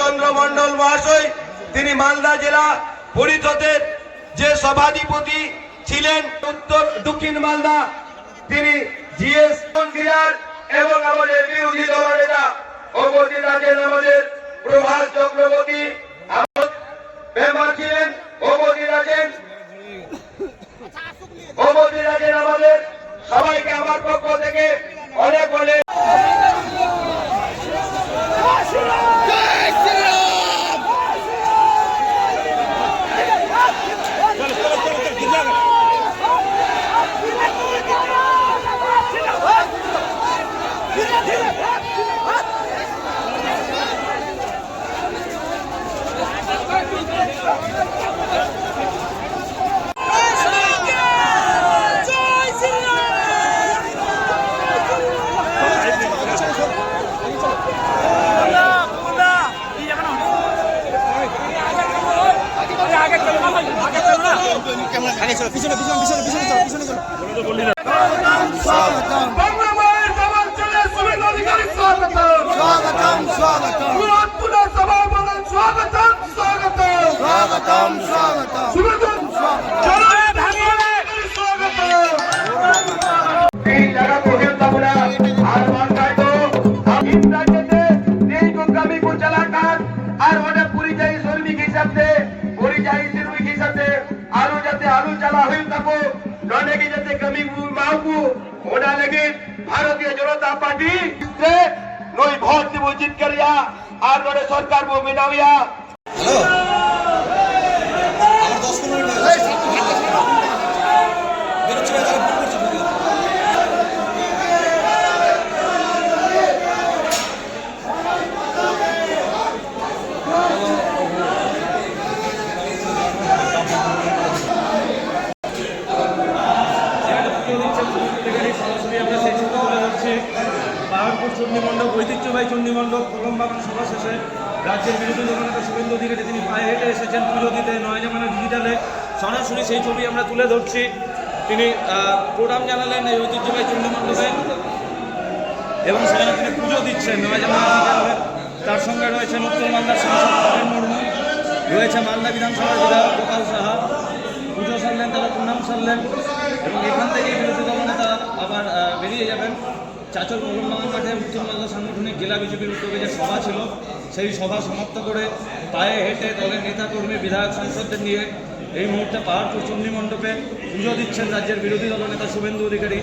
চন্দ্রমন্ডল মহাশয় তিনি মালদা জেলা পরিষদের যে সভাধিপতি ছিলেন উত্তর দক্ষিণ মালদা তিনি জিএস এবং আমাদের বিরোধী দলনেতা উপস্থিত আছেন আমাদের প্রভাস চক্রবর্তী মেম্বার ছিলেন উপস্থিত আছেন আমাদের সবাইকে আমার পক্ষ থেকে অনেক অনেক भारतीय जनता पार्टी नई भोट দিব জিত করিয়া আর নরে সরকার বো মিনাইয়া হ্যালো আমার 10 মিনিট বেরোচ্ছি না তারা ফোন করছে চণ্ডীমণ্ডপ ঐতিহ্যবাহী চণ্ডীমণ্ডপ প্রথম বাগান সভা শেষে রাজ্যের বিরোধী দলনেতা শুভেন্দু অধিকারী তিনি পায়ে হেঁটে এসেছেন পুজো দিতে নয় জামানা ডিজিটালে সরাসরি সেই ছবি আমরা তুলে ধরছি। তিনি প্রণাম জানালেন এই ঐতিহ্যবাহী চণ্ডীমণ্ডপে এবং সেখানে তিনি পুজো দিচ্ছেন নয় জামানা ডিজিটালে। তার সঙ্গে রয়েছেন উত্তর মালদার সাংসদ নরেন মুর্মু, রয়েছে মালদা বিধানসভার বিধায়ক গোপাল সাহা। পুজো সারলেন, তারা প্রণাম সারলেন এবং এখান থেকেই বিরোধী দলনেতা আবার বেরিয়ে যাবেন। চাচল মোহনবাগান মাঠে উত্তর মালদা সাংগঠনিক জেলা বিজেপির উদ্যোগে যে সভা ছিল সেই সভা সমাপ্ত করে পায়ে হেঁটে দলের নেতাকর্মী বিধায়ক সাংসদদের নিয়ে এই মুহূর্তে পাহাড়পুর চণ্ডীমণ্ডপে পুজো দিচ্ছেন রাজ্যের বিরোধী দলনেতা শুভেন্দু অধিকারী।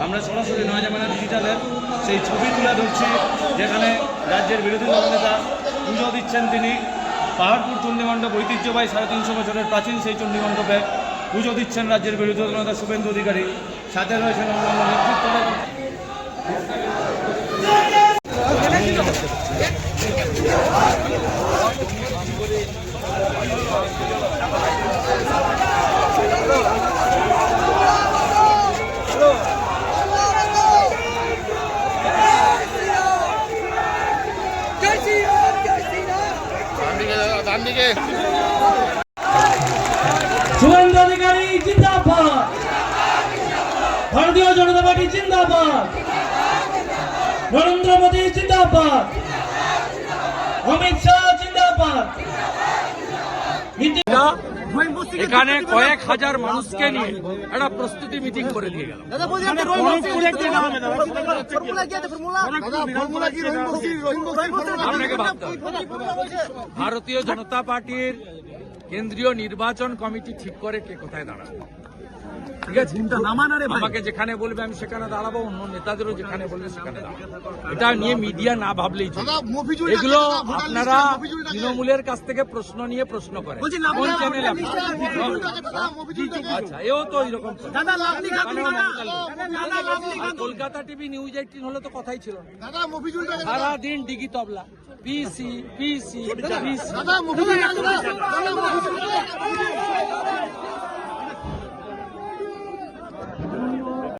আমরা সরাসরি নয় জামানা ডিজিটালের সেই ছবি তুলে ধরছি যেখানে রাজ্যের বিরোধী দলনেতা পুজো দিচ্ছেন। তিনি পাহাড়পুর চণ্ডীমণ্ডপ ঐতিহ্যবাহী 350 বছরের প্রাচীন সেই চণ্ডীমণ্ডপে পুজো দিচ্ছেন রাজ্যের বিরোধী দলনেতা শুভেন্দু অধিকারী। সাথে রয়েছেন অন্যান্য নেতৃত্বরা। শুভেন্দু অধিকারী জিন্দাবাদ, ভারতীয় জনতা পার্টি জিন্দাবাদ, নরেন্দ্র মোদী জিন্দাবাদ, অমিত শাহ জিন্দাবাদ। এখানে কয়েক হাজার মানুষকে নিয়ে একটা প্রস্তুতি মিটিং করে দিয়ে গেল। আপনাকে ভাবতে হবে ভারতীয় জনতা পার্টির কেন্দ্রীয় নির্বাচন কমিটি ঠিক করে কে কোথায় দাঁড়াবে। ঠিক আছে, আমাকে যেখানে বলবে আমি সেখানে দাঁড়াবো, অন্য নেতাদেরও যেখানে বলবে সেখানে দাঁড়াবো। এটা নিয়ে মিডিয়া না ভাবলেই চলে। এগুলো আপনারা তৃণমূলের কাছ থেকে প্রশ্ন নিয়ে প্রশ্ন করেন কোন চ্যানেলে। আচ্ছা, এও তো এরকম কলকাতা টিভি নিউজ 18 হলে তো কথাই ছিল না। সারাদিন ডিগি তবলা পিসি পিসি পিসি।